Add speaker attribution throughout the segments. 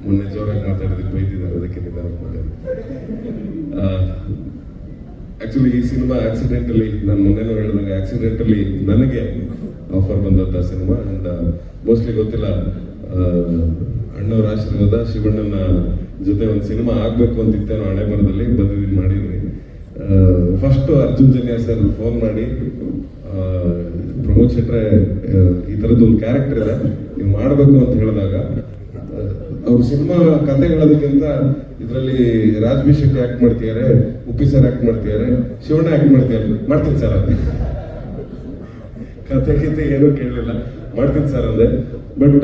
Speaker 1: ಮೊನ್ನೆ ಜೋರಾಗಿ ಮಾತಾಡೋದಕ್ಕೆ ಬೈದಿದ್ದಾರೆ, ಅದಕ್ಕೆ ನಿಧಾನಕ್ಕೆ ಮಾತಾಡಿದೆ. ಆಕ್ಚುಲಿ ಈ ಸಿನಿಮಾ ಆಕ್ಸಿಡೆಂಟಲಿ, ನಾನು ಮೊನ್ನೆನೂ ಹೇಳಿದಂಗೆ ಆಕ್ಸಿಡೆಂಟಲಿ ನನಗೆ ಆಫರ್ ಬಂದಂಥ ಸಿನಿಮಾ. ಅಂಡ್ ಮೋಸ್ಟ್ಲಿ ಗೊತ್ತಿಲ್ಲ, ಅಣ್ಣವ್ರ ಆಶೀರ್ವಾದ, ಶಿವಣ್ಣನ ಜೊತೆ ಒಂದು ಸಿನಿಮಾ ಆಗಬೇಕು ಅಂತಿತ್ತೇನೋ ಹಣೆ ಬರದಲ್ಲಿ ಬಂದಿದ್ದೀನಿ, ಮಾಡಿದ್ವಿ. First Arjun Janya sir phone ಮಾಡಿ, ಪ್ರಮೋದ್ ಶೆಟ್ರೆ ಈ ಥರದ್ದು ಒಂದು ಕ್ಯಾರೆಕ್ಟರ್ ಇದೆ, ನೀವು ಮಾಡಬೇಕು ಅಂತ ಹೇಳಿದಾಗ, ಅವ್ರ ಸಿನಿಮಾ ಕತೆ ಹೇಳೋದಕ್ಕಿಂತ ಇದರಲ್ಲಿ ರಾಜ್ ಬಿ ಶೆಟ್ಟಿ ಆಕ್ಟ್ ಮಾಡ್ತಿದ್ದಾರೆ, ಉಪ್ಪಿ ಸರ್ ಆಕ್ಟ್ ಮಾಡ್ತಿದ್ದಾರೆ, ಶಿವಣ್ಣ ಆಕ್ಟ್ ಮಾಡ್ತಿದ್ದಾರೆ, ಮಾಡ್ತೀನಿ ಸರ್ ಅಂತ. ಕತೆ ಏನೂ ಕೇಳಲಿಲ್ಲ, ಮಾಡ್ತೀನಿ ಸರ್ ಅಂದೆ. ಬಟ್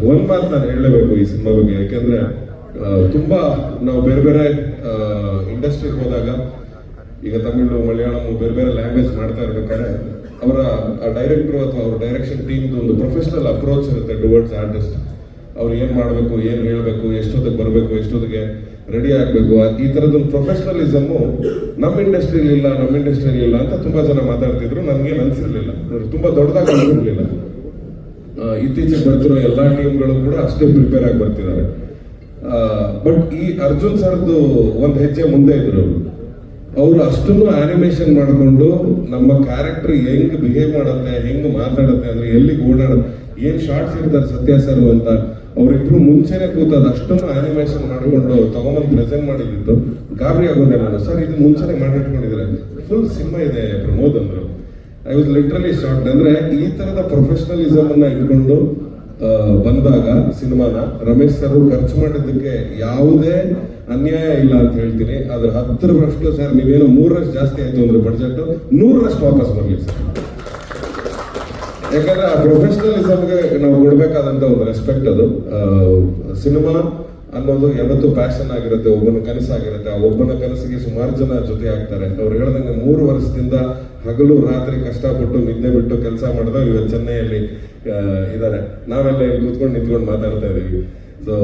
Speaker 1: ಒಂದ್ ಮಾತು ನಾನು ಹೇಳಲೇಬೇಕು ಈ ಸಿನಿಮಾ ಬಗ್ಗೆ, ಯಾಕೆಂದ್ರೆ ತುಂಬಾ ನಾವು ಬೇರೆ ಬೇರೆ ಇಂಡಸ್ಟ್ರಿಗೆ ಹೋದಾಗ, ಈಗ ತಮಿಳು, ಮಲಯಾಳಂ, ಬೇರೆ ಬೇರೆ ಲ್ಯಾಂಗ್ವೇಜ್ ಮಾಡ್ತಾ ಇರ್ಬೇಕಾದ್ರೆ ಅವರ ಡೈರೆಕ್ಟರ್ ಅಥವಾ ಅವ್ರ ಡೈರೆಕ್ಷನ್ ಟೀಮ್ದು ಒಂದು ಪ್ರೊಫೆಷನಲ್ ಅಪ್ರೋಚ್ ಇರುತ್ತೆ ಟುವರ್ಡ್ಸ್ ಆರ್ಟಿಸ್ಟ್. ಅವ್ರು ಏನ್ ಮಾಡಬೇಕು, ಏನ್ ಹೇಳಬೇಕು, ಎಷ್ಟೊತ್ತಿಗೆ ಬರಬೇಕು, ಎಷ್ಟೊತ್ತಿಗೆ ರೆಡಿ ಆಗಬೇಕು, ಈ ಥರದೊಂದು ಪ್ರೊಫೆಷನಲಿಸಮ್ ನಮ್ಮ ಇಂಡಸ್ಟ್ರಿಲಿ ಇಲ್ಲ ಅಂತ ತುಂಬಾ ಜನ ಮಾತಾಡ್ತಿದ್ರು. ನನ್ಗೇನು ಅನ್ಸಿರ್ಲಿಲ್ಲ, ತುಂಬಾ ದೊಡ್ಡದಾಗಿ ಅನ್ಸಿರ್ಲಿಲ್ಲ. ಇತ್ತೀಚೆಗೆ ಬರ್ತಿರೋ ಎಲ್ಲಾ ಟೀಮ್ಗಳು ಕೂಡ ಅಷ್ಟೇ ಪ್ರಿಪೇರ್ ಆಗಿ ಬರ್ತಿದ್ದಾರೆ. ಬಟ್ ಈ ಅರ್ಜುನ್ ಸರ್ದು ಒಂದ್ ಹೆಜ್ಜೆ ಮುಂದೆ ಇದ್ರು. ಅವರು ಅಷ್ಟನ್ನು ಆನಿಮೇಷನ್ ಮಾಡಿಕೊಂಡು ನಮ್ಮ ಕ್ಯಾರೆಕ್ಟರ್ ಹೆಂಗ್ ಬಿಹೇವ್ ಮಾಡುತ್ತೆ, ಹೆಂಗ್ ಮಾತಾಡುತ್ತೆ, ಅಂದ್ರೆ ಎಲ್ಲಿಗೆ ಓಡಾಡುತ್ತೆ, ಏನ್ ಶಾರ್ಟ್ಸ್ ಇರ್ತಾರೆ ಸತ್ಯ ಸರ್ ಅಂತ, ಅವರಿಬ್ರು ಮುಂಚೆನೆ ಕೂತದ ಅಷ್ಟನ್ನು ಆನಿಮೇಷನ್ ಮಾಡಿಕೊಂಡು ತಗೊಂಬಂದು ಪ್ರೆಸೆಂಟ್ ಮಾಡಿದ್ದು. ಗಾಬರಿ ಆಗೋದೆ ನಾನು, ಸರ್ ಇದು ಮುಂಚೆನೆ ಮಾಡಿಟ್ಕೊಂಡಿದ್ರೆ ಫುಲ್ ಸಿನಿಮಾ ಇದೆ ಪ್ರಮೋದ್ ಅಂದ್ರು. I was literally shocked. ಅಂದ್ರೆ ಈ ತರದ ಪ್ರೊಫೆಷನಲಿಸಮ್ ಅನ್ನ ಇಟ್ಕೊಂಡು ಬಂದಾಗ ಸಿನಿಮಾನ ರಮೇಶ್ ಸರ್ ಖರ್ಚು ಮಾಡಿದ್ದಕ್ಕೆ ಯಾವುದೇ ಅನ್ಯಾಯ ಇಲ್ಲ ಅಂತ ಹೇಳ್ತೀನಿ. ಅದ್ರ 10% ಸರ್, ನೀವೇನೋ 3% ಜಾಸ್ತಿ ಆಯ್ತು ಅಂದ್ರೆ ಬಡ್ಜೆಟ್ 100% ವಾಪಸ್ ಬರ್ಲಿ ಸರ್. ಯಾಕಂದ್ರೆ ಆ ಪ್ರೊಫೆಷನಲಿಸಮ್ಗೆ ನಾವು ಕೊಡ್ಬೇಕಾದಂತ ಒಂದು ರೆಸ್ಪೆಕ್ಟ್ ಅದು. ಸಿನಿಮಾ ಅನ್ನೋದು ಯಾವತ್ತೂ ಪ್ಯಾಷನ್ ಆಗಿರುತ್ತೆ, ಒಬ್ಬನ ಕನಸಾಗಿರುತ್ತೆ. ಆ ಒಬ್ಬನ ಕನಸಿಗೆ ಸುಮಾರು ಜನ ಜೊತೆ ಆಗ್ತಾರೆ. ಅವ್ರು ಹೇಳ್ದಂಗೆ 3 ವರ್ಷದಿಂದ ಹಗಲು ರಾತ್ರಿ ಕಷ್ಟಪಟ್ಟು ನಿದ್ದೆ ಬಿಟ್ಟು ಕೆಲಸ ಮಾಡಿದಾಗ ಇವತ್ತು ಚೆನ್ನೈಯಲ್ಲಿ ಇದ್ದಾರೆ. ನಾವೆಲ್ಲ ಇಲ್ಲಿ ಕೂತ್ಕೊಂಡು ನಿಂತ್ಕೊಂಡು ಮಾತಾಡ್ತಾ ಇದೀವಿ. ಸೊ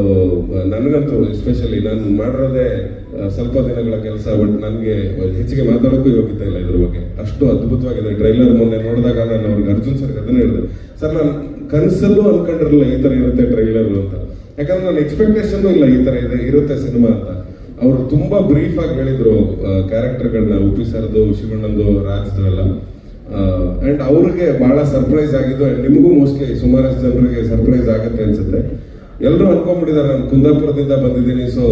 Speaker 1: ನನಗಂತೂ ಎಸ್ಪೆಷಲಿ ನಾನು ಮಾಡಿರೋದೇ ಸ್ವಲ್ಪ ದಿನಗಳ ಕೆಲಸ, ಬಟ್ ನನಗೆ ಹೆಚ್ಚಿಗೆ ಮಾತಾಡೋಕ್ಕೂ ಯೋಗ್ಯತೆ ಇಲ್ಲ ಇದ್ರ ಬಗ್ಗೆ. ಅಷ್ಟು ಅದ್ಭುತವಾಗಿದೆ ಟ್ರೈಲರ್. ಮೊನ್ನೆ ನೋಡಿದಾಗ ನಾನು ಅವ್ರಿಗೆ ಅರ್ಜುನ್ ಸರ್ ಅದನ್ನ ಹೇಳಿದೆ, ಸರ್ ನಾನು ಕನಸಲ್ಲೂ ಅನ್ಕೊಂಡಿರಲಿಲ್ಲ ಈ ತರ ಇರುತ್ತೆ ಟ್ರೈಲರ್ ಅಂತ. ಯಾಕಂದ್ರೆ ನನ್ನ ಎಕ್ಸ್ಪೆಕ್ಟೇಷನ್ ಇಲ್ಲ ಈ ತರ ಇರುತ್ತೆ ಸಿನಿಮಾ ಅಂತ. ಅವರು ತುಂಬಾ ಬ್ರೀಫ್ ಆಗಿ ಹೇಳಿದ್ರು ಕ್ಯಾರೆಕ್ಟರ್ಗಳನ್ನ, ಉಪ್ಪಿ ಸರ್ದು, ಶಿವಣ್ಣಂದು, ರಾಜ್ದು ಎಲ್ಲ. ಅಂಡ್ ಅವ್ರಿಗೆ ಬಹಳ ಸರ್ಪ್ರೈಸ್ ಆಗಿದ್ದು. ಅಂಡ್ ನಿಮಗೂ ಮೋಸ್ಟ್ಲಿ ಸುಮಾರಷ್ಟು ಜನರಿಗೆ ಸರ್ಪ್ರೈಸ್ ಆಗುತ್ತೆ ಅನ್ಸುತ್ತೆ. ಎಲ್ಲರೂ ಅನ್ಕೊಂಡ್ಬಿಟ್ಟಿದ್ದಾರೆ ನಾನು ಕುಂದಾಪುರದಿಂದ ಬಂದಿದ್ದೀನಿ, ಸೊ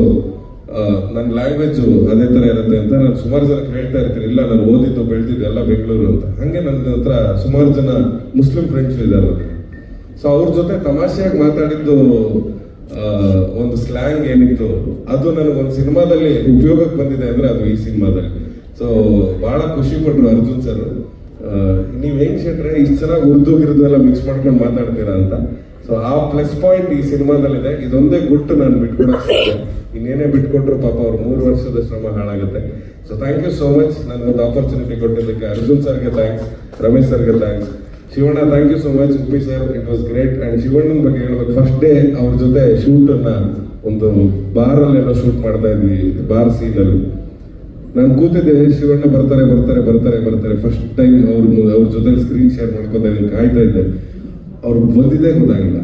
Speaker 1: ನನ್ನ ಲ್ಯಾಂಗ್ವೇಜ್ ಅದೇ ತರ ಇರುತ್ತೆ ಅಂತ. ನಾನು ಸುಮಾರು ಜನಕ್ಕೆ ಹೇಳ್ತಾ ಇರ್ತೀನಿ, ಇಲ್ಲ ನಾನು ಓದಿದ್ದು ಬೆಳೆದಿದ್ದು ಎಲ್ಲ ಬೆಂಗಳೂರು ಅಂತ. ಹಂಗೆ ನನ್ನ ಹತ್ರ ಸುಮಾರು ಜನ ಮುಸ್ಲಿಂ ಫ್ರೆಂಡ್ಸ್ ಇದ್ದಾರೆ. ಸೊ ಅವ್ರ ಜೊತೆ ತಮಾಷೆಯಾಗಿ ಮಾತಾಡಿದ್ದು ಒಂದು ಸ್ಲ್ಯಾಂಗ್ ಏನಿತ್ತು, ಅದು ನನಗೊಂದು ಸಿನಿಮಾದಲ್ಲಿ ಉಪಯೋಗಕ್ಕೆ ಬಂದಿದೆ ಅಂದ್ರೆ ಅದು ಈ ಸಿನಿಮಾದಲ್ಲಿ. ಸೊ ಬಹಳ ಖುಷಿ ಪಟ್ರು ಅರ್ಜುನ್ ಸರ್. ನೀವ್ ಹೆಂಗ್ ಶೆಟ್ರೆ ಇಷ್ಟು ಚೆನ್ನಾಗಿ ಉರ್ದು ಗಿರ್ದು ಎಲ್ಲ ಮಿಕ್ಸ್ ಮಾಡ್ಕೊಂಡು ಮಾತಾಡ್ತೀರಾ ಅಂತ. ಸೊ ಆ ಪ್ಲಸ್ ಪಾಯಿಂಟ್ ಈ ಸಿನಿಮಾದಲ್ಲಿದೆ. ಇದೊಂದೇ ಗುಟ್ಟು ನಾನು ಬಿಟ್ಕೊಡಕ್ಕೆ, ಇನ್ನೇನೇ ಬಿಟ್ಕೊಟ್ರು ಪಾಪ ಅವ್ರು 3 ವರ್ಷದ ಶ್ರಮ ಹಾಳಾಗುತ್ತೆ. So thank you so much ನನಗೊಂದು ಆಪರ್ಚುನಿಟಿ ಕೊಟ್ಟಿದ್ದಕ್ಕೆ. ಅರ್ಜುನ್ ಸರ್ಗೆ ಥ್ಯಾಂಕ್ಸ್, ರಮೇಶ್ ಸರ್ಗೆ thanks, Shivanna thank you so much, Uppi sir it was great. And ಶಿವಣ್ಣನ ಬಗ್ಗೆ ಹೇಳ್ಬೇಕು, ಫಸ್ಟ್ ಡೇ ಅವ್ರ ಜೊತೆ ಶೂಟ್ ಅನ್ನ ಒಂದು ಬಾರಲ್ಲೆಲ್ಲ ಶೂಟ್ ಮಾಡ್ತಾ ಇದ್ವಿ, ಬಾರ್ ಸೀನ್ ಅಲ್ಲಿ. ನಾನು ಕೂತಿದ್ದೆ, ಶಿವಣ್ಣ ಬರ್ತಾರೆ ಫಸ್ಟ್ ಟೈಮ್ ಅವ್ರ ಜೊತೆ ಸ್ಕ್ರೀನ್ ಶೇರ್ ಮಾಡ್ಕೊತಾ ಇದ್ದೀನಿ, ಕಾಯ್ತಾ ಇದ್ದೆ. ಅವ್ರು ಬಂದಿದ್ದೇ ಗೊತ್ತಾಗಿಲ್ಲ,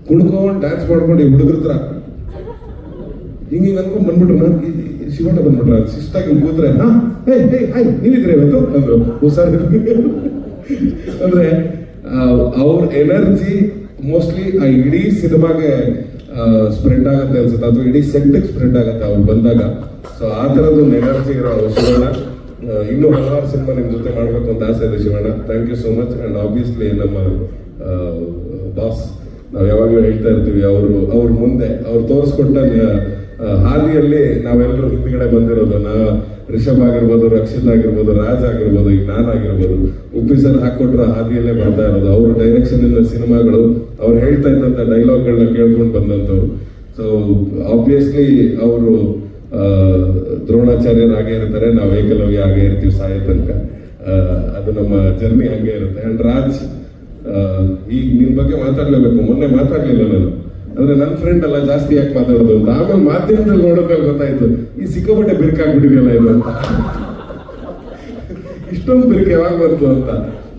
Speaker 1: ಕುಣ್ಕೊಂಡು ಡ್ಯಾನ್ಸ್ ಮಾಡ್ಕೊಂಡು ಈ ಹುಡುಗರ ಹತ್ರ ಹಿಂಗೆ ಅನ್ಕೊಂಡ್ ಬಂದ್ಬಿಟ್ರು. ನಾನು ಶಿವಣ್ಣ ಬಂದ್ಬಿಟ್ರ ಶಿಸ್ತಾಗಿ ಕೂತ್ರೆ, ಹಾಯ್ ನೀವಿದ್ರೆ ಇವತ್ತು ಅಂದ್ರು. ಹುಷಾರ್ ಅಂದ್ರೆ ಅವ್ರ ಎನರ್ಜಿ ಮೋಸ್ಟ್ಲಿ ಆ ಇಡೀ ಸಿನಿಮಾಗೆ ಸ್ಪ್ರೆಡ್ ಆಗುತ್ತೆ ಅನ್ಸುತ್ತೆ, ಅಥವಾ ಇಡೀ ಸೆಟ್ಗೆ ಸ್ಪ್ರೆಡ್ ಆಗುತ್ತೆ ಅವ್ರು ಬಂದಾಗ. ಸೊ ಆ ತರದ್ದು ಎನರ್ಜಿ ಇರೋ ಶಿವಣ್ಣ. ಇನ್ನೂ ಹಲವಾರು ಸಿನಿಮಾ ನಿಮ್ ಜೊತೆ ಮಾಡ್ಬೇಕು ಅಂತ ಆಸೆ ಇದೆ Shivanna. Thank you so much. And obviously ನಮ್ಮ ಬಾಸ್, ನಾವು ಯಾವಾಗಲೂ ಹೇಳ್ತಾ ಇರ್ತೀವಿ, ಅವ್ರ ಮುಂದೆ ಅವ್ರು ತೋರಿಸ್ಕೊಟ್ಟ ಹಾದಿಯಲ್ಲಿ ನಾವೆಲ್ಲರೂ ಹಿಂದ್ಗಡೆ ಬಂದಿರೋದು. ರಿಷಬ್ ಆಗಿರ್ಬೋದು, ರಕ್ಷಿತ್ ಆಗಿರ್ಬೋದು, ರಾಜ್ ಆಗಿರ್ಬೋದು, ಈಗ ನಾನಾಗಿರ್ಬೋದು, ಉಪ್ಪಿ ಸರ್ ಹಾಕೊಟ್ರ ಹಾದಿಯಲ್ಲೇ ಬರ್ತಾ ಇರೋದು. ಅವ್ರ ಡೈರೆಕ್ಷನ್ ಇಂದ ಸಿನಿಮಾಗಳು, ಅವ್ರು ಹೇಳ್ತಾ ಇದ್ದಂತ ಡೈಲಾಗ್ಗಳನ್ನ ಕೇಳ್ಕೊಂಡು ಬಂದಂಥವ್ರು. ಸೊ ಆಬ್ವಿಯಸ್ಲಿ ಅವರು ದ್ರೋಣಾಚಾರ್ಯರಾಗೇ ಇರ್ತಾರೆ, ನಾವು ಏಕಲವ್ಯ ಆಗೇ ಇರ್ತೀವಿ ಸಾಯೋ ತನಕ. ಅದು ನಮ್ಮ ಜರ್ನಿ ಹಂಗೆ ಇರುತ್ತೆ. ಅಂಡ್ ರಾಜ್, ಈಗ ನಿನ್ ಬಗ್ಗೆ ಮಾತಾಡ್ಲೇಬೇಕು. ಮೊನ್ನೆ ಮಾತಾಡ್ಲಿಲ್ಲ ನಾನು, ಅಂದ್ರೆ ನನ್ನ ಫ್ರೆಂಡ್ ಅಲ್ಲ, ಜಾಸ್ತಿ ಯಾಕೆ ಮಾತಾಡೋದು ಅಂತ. ಆಮೇಲೆ ಮಾಧ್ಯಮದಲ್ಲಿ ನೋಡೋಕೆ ಗೊತ್ತಾಯ್ತು, ಈ ಸಿಕ್ಕಾಪಟ್ಟೆ ಬಿರ್ಕಾಗ್ಬಿಟ್ಟಿದೆಯಲ್ಲ ಇದು ಅಂತ. ಇಷ್ಟೊಂದು ಬಿರ್ಕ್ ಯಾವಾಗ ಬಂತು ಅಂತ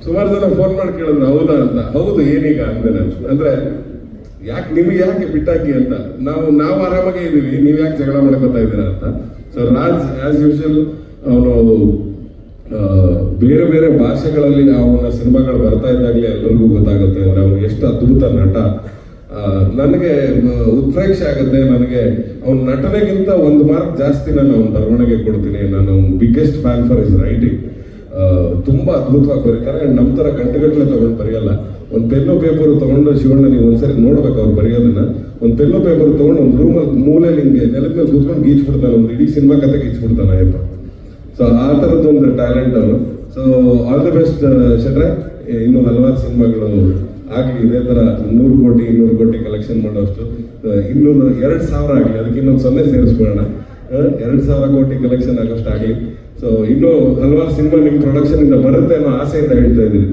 Speaker 1: ಸುಮಾರು ಜನ ಫೋನ್ ಮಾಡಿ ಕೇಳಿದ್ರು, ಹೌದಾ ಅಂತ. ಹೌದು, ಏನೀಗ ಅಂದೆ ನಾನು. ಅಂದ್ರೆ ನಿಮಗೆ ಯಾಕೆ ಬಿಟ್ಟಾಕಿ ಅಂತ. ನಾವು ಆರಾಮಾಗೇ ಇದೀವಿ, ನೀವು ಯಾಕೆ ಜಗಳ ಮಾಡ್ಕೊತಾ ಇದ್ದೀರಾ ಅಂತ. ಸೊ ರಾಜ್ ಆಸ್ ಯೂಶುವಲ್ ಅವನು ಬೇರೆ ಬೇರೆ ಭಾಷೆಗಳಲ್ಲಿ ಅವನ ಸಿನಿಮಾಗಳು ಬರ್ತಾ ಇದ್ದಾಗಲೇ ಎಲ್ಲರಿಗೂ ಗೊತ್ತಾಗುತ್ತೆ ಅಂದ್ರೆ ಅವನು ಎಷ್ಟು ಅದ್ಭುತ ನಟ. ನನಗೆ ಉತ್ಪ್ರೇಕ್ಷೆ ಆಗುತ್ತೆ. ನನಗೆ ಅವನ ನಟನೆಗಿಂತ ಒಂದು ಮಾರ್ಕ್ ಜಾಸ್ತಿ ನಾನು ಅವನ ಬರವಣಿಗೆ ಕೊಡ್ತೀನಿ. ನಾನು biggest fan for is writing. ತುಂಬಾ ಅದ್ಭುತವಾಗಿ ಬರೀತಾರೆ. ನಮ್ಮ ತರ ಗಂಟೆಗಟ್ಟಲೆ ತಗೊಂಡು ಬರೆಯಲ್ಲ. ಒಂದು ಪೆನ್ನು ಪೇಪರ್ ತಗೊಂಡು ಶಿವಣ್ಣ ನೀವು ಒಂದ್ಸರಿ ನೋಡ್ಬೇಕು ಅವ್ರು ಬರೆಯೋದನ್ನ. ಒಂದು ಪೆನ್ನು ಪೇಪರ್ ತಗೊಂಡು ಒಂದು ರೂಮಲ್ಲಿ ಮೂಲೆಯಲ್ಲಿ ಹಿಂಗೆ ನೆಲದ ಮೇಲೆ ಕೂತ್ಕೊಂಡು ಗೀಚ್ಬಿಡ್ತಾನೆ. ಒಂದು ಇಡೀ ಸಿನಿಮಾ ಕತೆ ಗೀಚ್ಬಿಡ್ತಾನೆ ಅಯ್ಯಪ್ಪ. ಸೊ ಆ ಥರದ್ದೊಂದು ಟ್ಯಾಲೆಂಟ್ ಅವನು. ಸೊ ಆಲ್ ದಿ ಬೆಸ್ಟ್ ಶೆಟ್ರೆ. ಇನ್ನು ಹಲವಾರು ಸಿನಿಮಾಗಳು ಆಗಲಿ ಇದೇ ಥರ 100 ಕೋಟಿ 200 ಕೋಟಿ ಕಲೆಕ್ಷನ್ ಮಾಡೋಷ್ಟು. 200,000 ಆಗಲಿ, ಅದಕ್ಕೆ ಇನ್ನೊಂದು 0 ಸೇರಿಸ್ಕೊಳ್ಳೋಣ. 2,000 ಕೋಟಿ ಕಲೆಕ್ಷನ್ ಆಗೋಷ್ಟು ಆಗಲಿ. ಸೊ ಇನ್ನೂ ಹಲವಾರು ಸಿನಿಮಾ ನಿಮ್ಮ ಪ್ರೊಡಕ್ಷನ್ ಇಂದ ಬರುತ್ತೆ ಅನ್ನೋ ಆಸೆಯಿಂದ ಹೇಳ್ತಾ ಇದ್ದೀನಿ.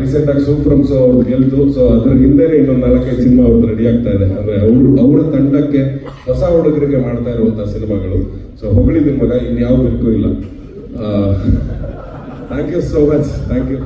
Speaker 1: ರೀಸೆಂಟ್ ಆಗಿ ಸೂಪ್ರಮ್ ಸೊ ಅವ್ರದ್ದು ಗೆಲ್ತು. ಸೊ ಅದ್ರ ಹಿಂದೆನೇ ಇನ್ನೊಂದು 4-5 ಸಿನಿಮಾ ಅವ್ರದ್ದು ರೆಡಿ ಆಗ್ತಾ ಇದೆ. ಅಂದ್ರೆ ಅವ್ರ ತಂಡಕ್ಕೆ ಹೊಸ ಹುಡುಗರಿಗೆ ಮಾಡ್ತಾ ಇರುವಂತಹ ಸಿನಿಮಾಗಳು. ಸೊ ಹೊಗಳಿದ್ದೀನಿ ಮಗ, ಇನ್ಯಾವ ಬೇಕು ಇಲ್ಲ. Thank you so much. Thank you.